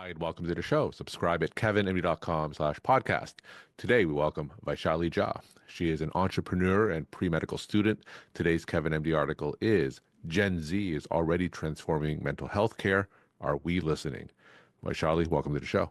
Hi, and welcome to the show. Subscribe at kevinmd.com/podcast. Today, we welcome Vaishali Jha. She is an entrepreneur and pre-medical student. Today's Kevin MD article is Gen Z is already transforming mental health care. Are we listening? Vaishali, welcome to the show.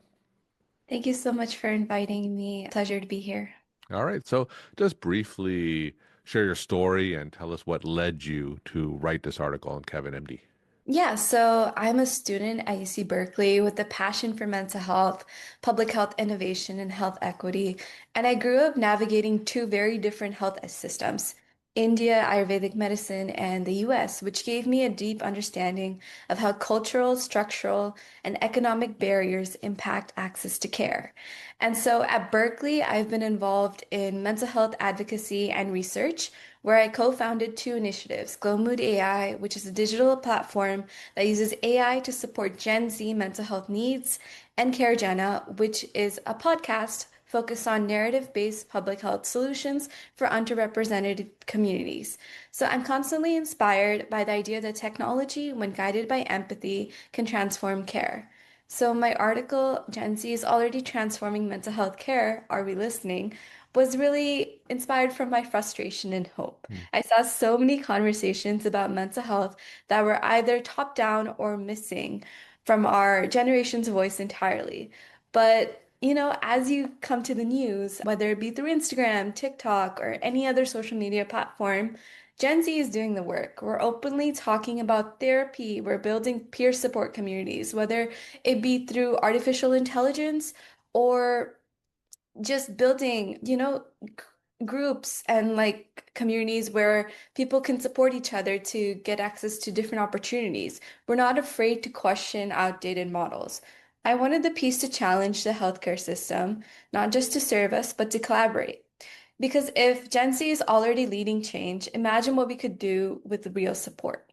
Thank you so much for inviting me. Pleasure to be here. All right, so just briefly share your story and tell us what led you to write this article on Kevin MD. Yeah, so I'm a student at UC Berkeley with a passion for mental health, public health innovation, and health equity. And I grew up navigating two very different health systems, India, Ayurvedic medicine, and the US, which gave me a deep understanding of how cultural, structural, and economic barriers impact access to care. And so at Berkeley, I've been involved in mental health advocacy and research, where I co-founded two initiatives, GlowMood AI, which is a digital platform that uses AI to support Gen Z mental health needs, and CareGenna, which is a podcast focused on narrative-based public health solutions for underrepresented communities. So I'm constantly inspired by the idea that technology, when guided by empathy, can transform care. So my article, Gen Z is already transforming mental health care, Are We Listening? Was really inspired from my frustration and hope. Hmm. I saw so many conversations about mental health that were either top down or missing from our generation's voice entirely. But as you come to the news, whether it be through Instagram, TikTok, or any other social media platform, Gen Z is doing the work. We're openly talking about therapy. We're building peer support communities, whether it be through artificial intelligence or just building, groups and like communities where people can support each other to get access to different opportunities. We're not afraid to question outdated models. I wanted the piece to challenge the healthcare system, not just to serve us, but to collaborate. Because if Gen Z is already leading change, imagine what we could do with real support.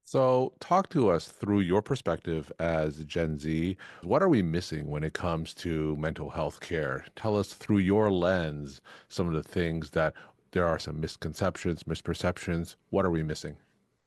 So, talk to us through your perspective as Gen Z. What are we missing when it comes to mental health care? Tell us through your lens some of the things that there are some misconceptions, misperceptions. What are we missing?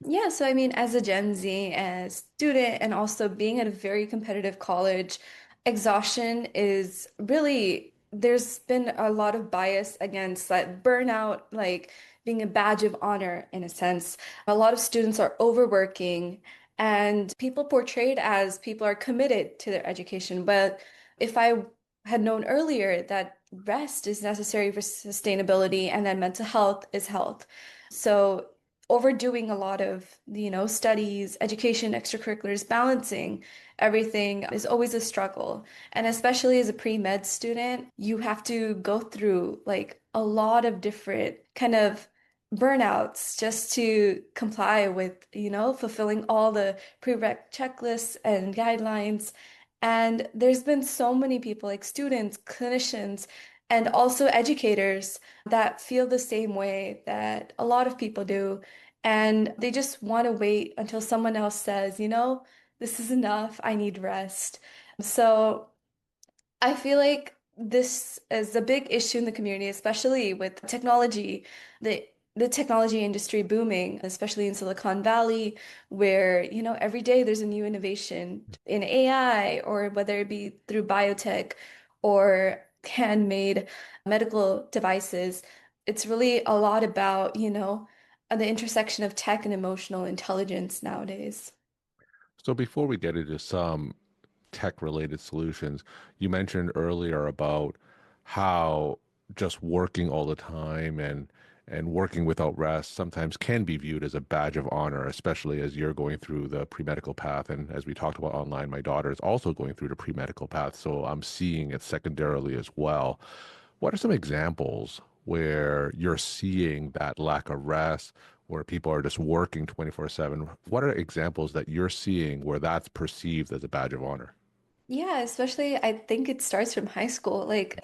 Yeah, so I mean, as a Gen Z, as student, and also being at a very competitive college, exhaustion is really, there's been a lot of bias against that burnout, like being a badge of honor in a sense. A lot of students are overworking, and people portrayed as people are committed to their education. But if I had known earlier that rest is necessary for sustainability and that mental health is health. So overdoing a lot of, studies, education, extracurriculars, balancing everything is always a struggle. And especially as a pre-med student, you have to go through like a lot of different kind of burnouts just to comply with, fulfilling all the prereq checklists and guidelines. And there's been so many people, like students, clinicians, and also educators that feel the same way that a lot of people do. And they just want to wait until someone else says, this is enough, I need rest. So I feel like this is a big issue in the community, especially with technology, the technology industry booming, especially in Silicon Valley, where, every day there's a new innovation in AI, or whether it be through biotech or handmade medical devices. It's really a lot about, the intersection of tech and emotional intelligence nowadays. So, before we get into some tech related solutions, you mentioned earlier about how just working all the time and working without rest sometimes can be viewed as a badge of honor, especially as you're going through the pre-medical path. And as we talked about online, my daughter is also going through the pre-medical path, so I'm seeing it secondarily as well. What are some examples where you're seeing that lack of rest, where people are just working 24/7? What are examples that you're seeing where that's perceived as a badge of honor? Yeah, especially I think it starts from high school. Like,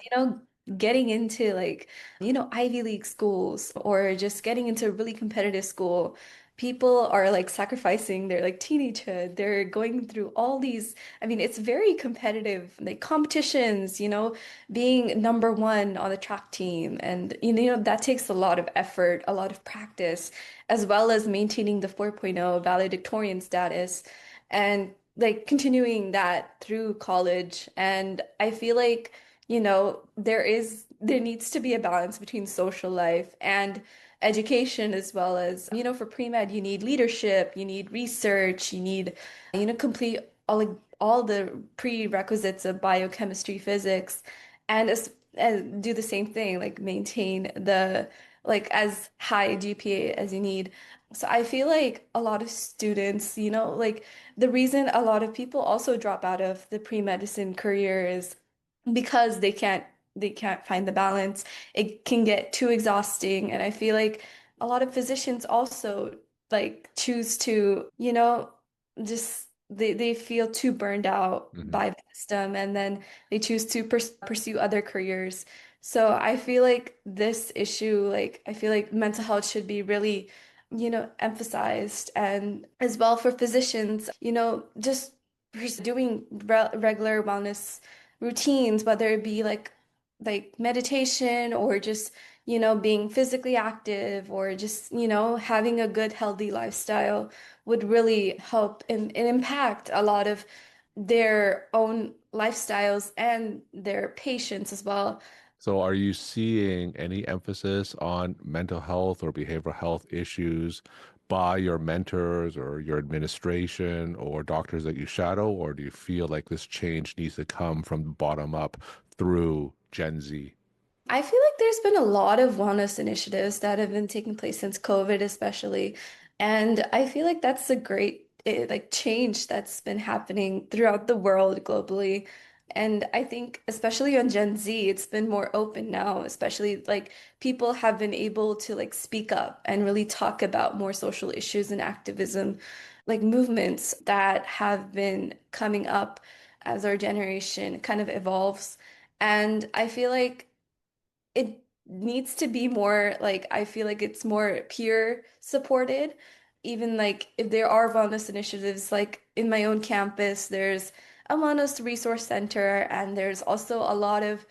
getting into like, Ivy League schools or just getting into a really competitive school. People are like sacrificing their like teenagehood. They're going through all these, I mean, it's very competitive, like competitions, being number one on the track team. And, that takes a lot of effort, a lot of practice, as well as maintaining the 4.0 valedictorian status. And like continuing that through college. And I feel like, there needs to be a balance between social life and education, as well as, for pre-med, you need leadership, you need research, you need, complete all the prerequisites of biochemistry, physics, and do the same thing, like maintain the like as high GPA as you need. So I feel like a lot of students, like the reason a lot of people also drop out of the pre-medicine career is because they can't find the balance. It can get too exhausting, and I feel like a lot of physicians also like choose to, just they feel too burned out Hmm. by the system, and then they choose to pursue other careers. So I feel like this issue, like I feel like mental health should be really, emphasized, and as well for physicians, just doing regular wellness routines, whether it be like meditation or just, being physically active or just, having a good healthy lifestyle would really help and impact a lot of their own lifestyles and their patients as well. So, are you seeing any emphasis on mental health or behavioral health issues by your mentors or your administration or doctors that you shadow, or do you feel like this change needs to come from the bottom up through Gen Z? I feel like there's been a lot of wellness initiatives that have been taking place since COVID, especially. And I feel like that's a great like change that's been happening throughout the world globally. And I think especially on Gen Z, it's been more open now, especially like people have been able to like speak up and really talk about more social issues and activism, like movements that have been coming up as our generation kind of evolves. And I feel like it needs to be more like I feel like it's more peer supported. Even like if there are wellness initiatives, like in my own campus, there's a wellness resource center, and there's also a lot of,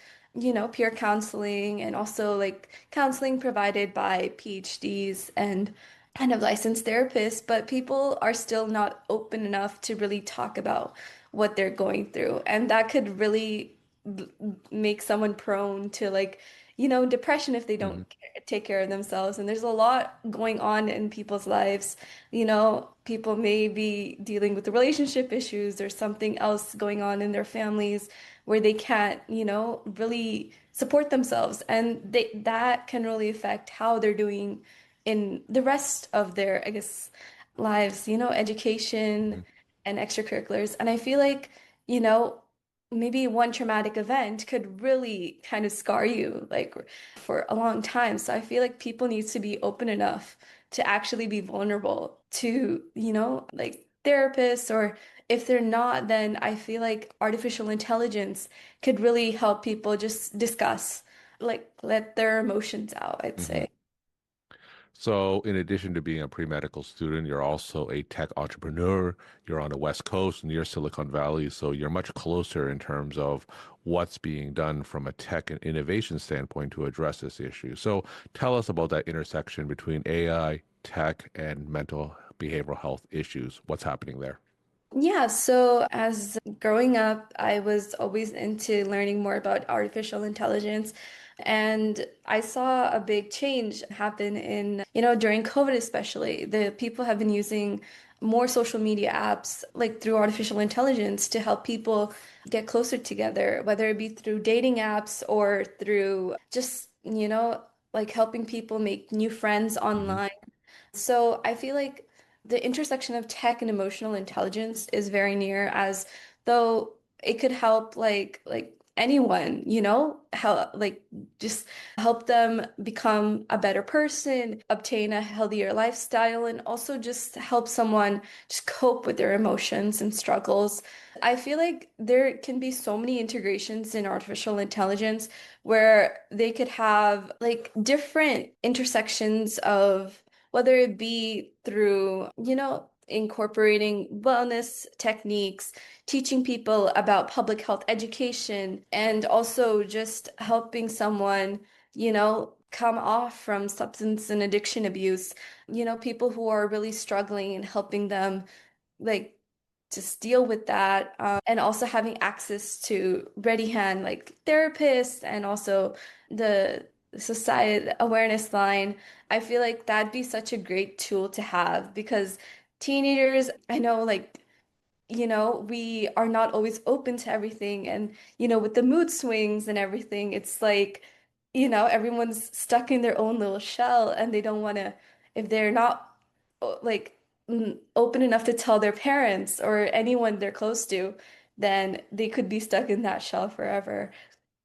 peer counseling, and also like counseling provided by PhDs and kind of licensed therapists, but people are still not open enough to really talk about what they're going through. And that could really make someone prone to like, depression if they don't Hmm. take care of themselves. And there's a lot going on in people's lives. People may be dealing with the relationship issues or something else going on in their families where they can't, really support themselves. And that can really affect how they're doing in the rest of their, I guess, lives, education Hmm. and extracurriculars. And I feel like, you know, maybe one traumatic event could really kind of scar you like for a long time. So I feel like people need to be open enough to actually be vulnerable to, like therapists, or if they're not, then I feel like artificial intelligence could really help people just discuss, like let their emotions out, I'd Hmm. say. So, in addition to being a pre-medical student, you're also a tech entrepreneur. You're on the West Coast near Silicon Valley, so you're much closer in terms of what's being done from a tech and innovation standpoint to address this issue. So, tell us about that intersection between AI, tech, and mental behavioral health issues. What's happening there? Yeah, so as growing up, I was always into learning more about artificial intelligence. And I saw a big change happen in, during COVID especially. The people have been using more social media apps, like through artificial intelligence, to help people get closer together, whether it be through dating apps or through just, like helping people make new friends Hmm. online. So I feel like the intersection of tech and emotional intelligence is very near, as though it could help like anyone, help like just help them become a better person, obtain a healthier lifestyle, and also just help someone just cope with their emotions and struggles. I feel like there can be so many integrations in artificial intelligence where they could have like different intersections of whether it be through, incorporating wellness techniques, teaching people about public health education, and also just helping someone, come off from substance and addiction abuse, people who are really struggling, and helping them like just deal with that. And also having access to ready hand like therapists and also the society awareness line. I feel like that'd be such a great tool to have because teenagers, I know like we are not always open to everything. And, with the mood swings and everything, it's like, everyone's stuck in their own little shell and they don't want to, if they're not like open enough to tell their parents or anyone they're close to, then they could be stuck in that shell forever.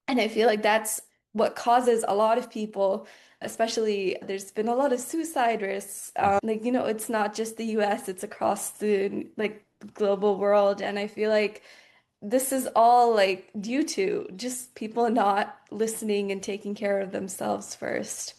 And I feel like that's what causes a lot of people, especially there's been a lot of suicide risks. Like, it's not just the US, it's across the like global world. And I feel like this is all like due to just people not listening and taking care of themselves first.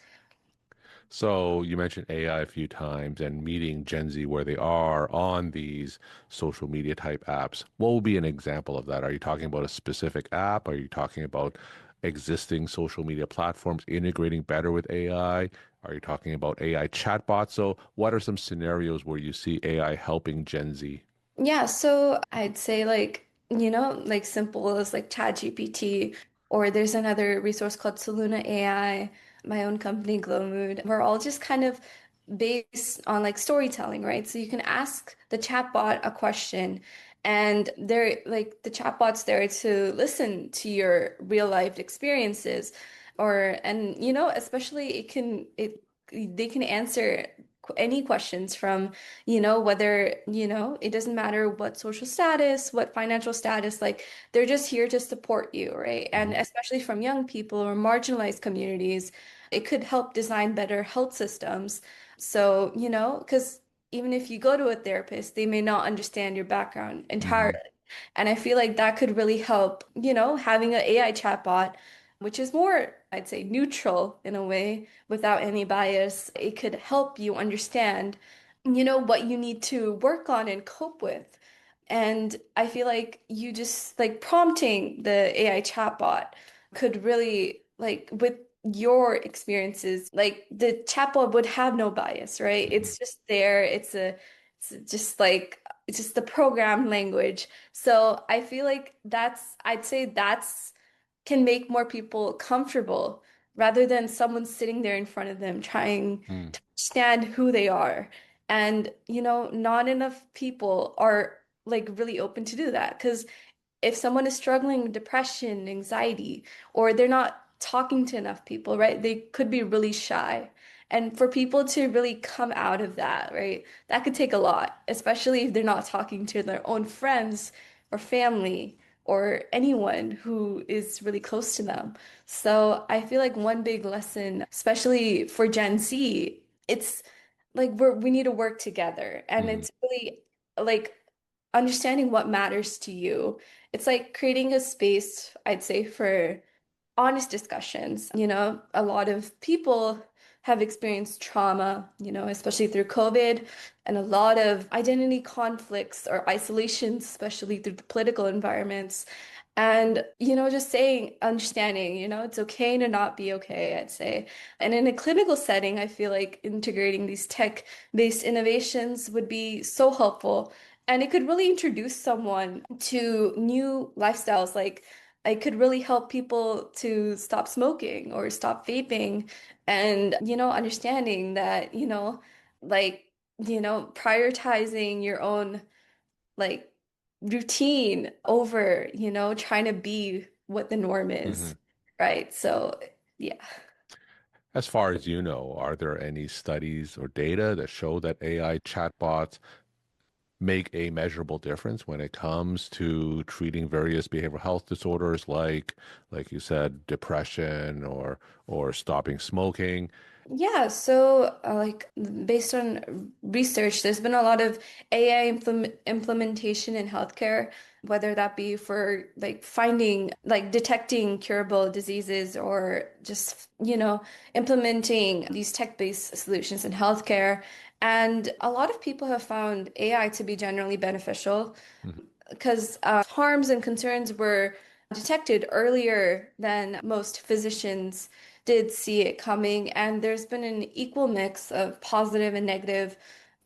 So you mentioned AI a few times and meeting Gen Z where they are on these social media type apps. What will be an example of that? Are you talking about a specific app? Are you talking about existing social media platforms integrating better with AI? Are you talking about AI chatbots? So what are some scenarios where you see AI helping Gen Z? Yeah, so I'd say like, like simple as like ChatGPT, or there's another resource called Soluna AI, my own company, Glow Mood. We're all just kind of based on like storytelling, right? So you can ask the chatbot a question and they're like the chatbot's there to listen to your real life experiences and especially they can answer any questions from whether, it doesn't matter what social status, what financial status, like they're just here to support you, right? And Mhm. especially from young people or marginalized communities, it could help design better health systems. So, because even if you go to a therapist, they may not understand your background entirely. Mhm. And I feel like that could really help, having an AI chatbot, which is more, I'd say, neutral in a way, without any bias. It could help you understand, what you need to work on and cope with. And I feel like you just like prompting the AI chatbot could really, like, with your experiences, like the chatbot would have no bias, right? Mhm. It's just there. It's just like, it's just the program language. So I feel like I'd say that's can make more people comfortable rather than someone sitting there in front of them trying Mm. to understand who they are. And, not enough people are like really open to do that. Because if someone is struggling with depression, anxiety, or they're not talking to enough people, right? They could be really shy. And for people to really come out of that, right? That could take a lot, especially if they're not talking to their own friends or family or anyone who is really close to them. So I feel like one big lesson, especially for Gen Z, it's like we need to work together. And Mhm. it's really like understanding what matters to you. It's like creating a space, I'd say, for honest discussions. A lot of people have experienced trauma, especially through COVID, and a lot of identity conflicts or isolations, especially through the political environments. And, just saying, understanding, it's okay to not be okay, I'd say. And in a clinical setting, I feel like integrating these tech-based innovations would be so helpful. And it could really introduce someone to new lifestyles. Like, it could really help people to stop smoking or stop vaping and, understanding that, like, prioritizing your own like routine over, trying to be what the norm is, Mhm. right? So, yeah. As far as you know, are there any studies or data that show that AI chatbots make a measurable difference when it comes to treating various behavioral health disorders like you said, depression or stopping smoking? Yeah, so like based on research, there's been a lot of AI implementation in healthcare, whether that be for like finding, like detecting curable diseases or just, implementing these tech-based solutions in healthcare. And a lot of people have found AI to be generally beneficial Mhm. because harms and concerns were detected earlier than most physicians did see it coming, and there's been an equal mix of positive and negative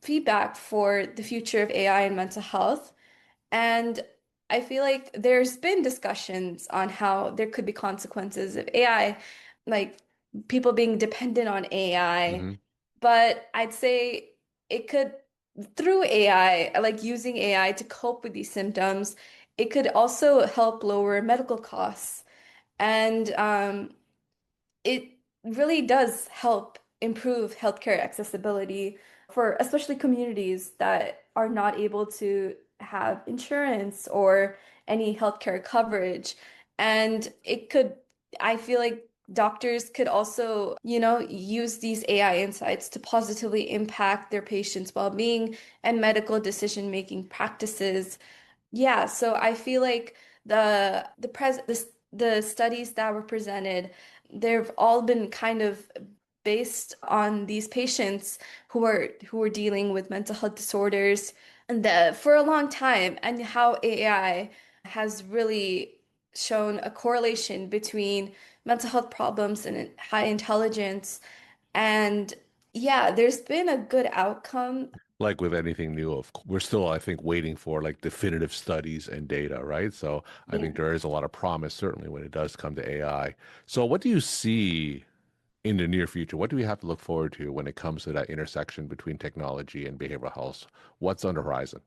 feedback for the future of AI and mental health. And I feel like there's been discussions on how there could be consequences of AI, like people being dependent on AI. Hmm. But I'd say it could, through AI, like using AI to cope with these symptoms, it could also help lower medical costs. And it really does help improve healthcare accessibility for especially communities that are not able to have insurance or any healthcare coverage. And it could, I feel like doctors could also, use these AI insights to positively impact their patients' well-being and medical decision-making practices. Yeah, so I feel like the studies that were presented, they've all been kind of based on these patients who are dealing with mental health disorders and for a long time, and how AI has really shown a correlation between mental health problems and high intelligence. And yeah, there's been a good outcome. Like with anything new, we're still, I think, waiting for like definitive studies and data, right? So I think Yeah. there is a lot of promise, certainly when it does come to AI. So what do you see in the near future? What do we have to look forward to when it comes to that intersection between technology and behavioral health? What's on the horizon?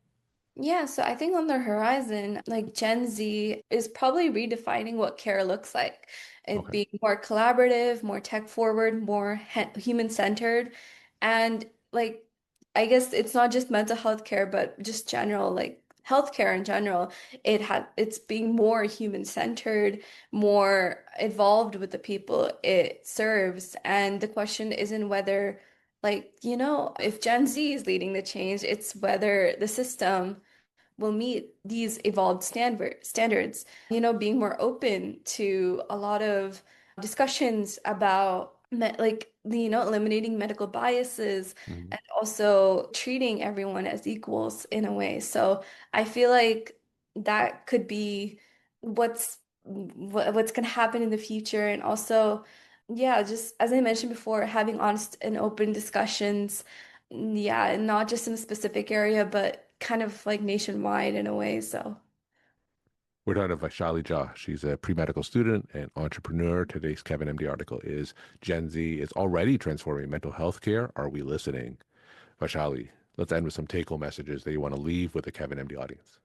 Yeah, so I think on the horizon, like Gen Z is probably redefining what care looks like. It Okay. being more collaborative, more tech forward, more human centered. And like, I guess it's not just mental health care, but just general, like healthcare in general. It's being more human centered, more involved with the people it serves. And the question isn't whether, like, if Gen Z is leading the change, it's whether the system will meet these evolved standards, being more open to a lot of discussions about eliminating medical biases Mhm. and also treating everyone as equals in a way. So I feel like that could be what's going to happen in the future. And also, yeah, just as I mentioned before, having honest and open discussions, yeah, and not just in a specific area, but kind of like nationwide in a way. So, We're talking to Vaishali Jha. She's a pre-medical student and entrepreneur. Today's Kevin MD article is Gen Z is already transforming mental health care. Are we listening? Vaishali, let's end with some take-home messages that you want to leave with the Kevin MD audience.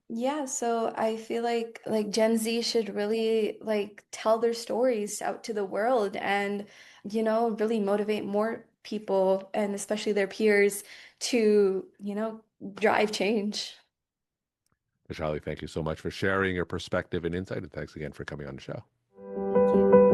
yeah, so I feel like Gen Z should really like tell their stories out to the world and, really motivate more people and especially their peers to, drive change. Vaishali, thank you so much for sharing your perspective and insight, and thanks again for coming on the show. Thank you.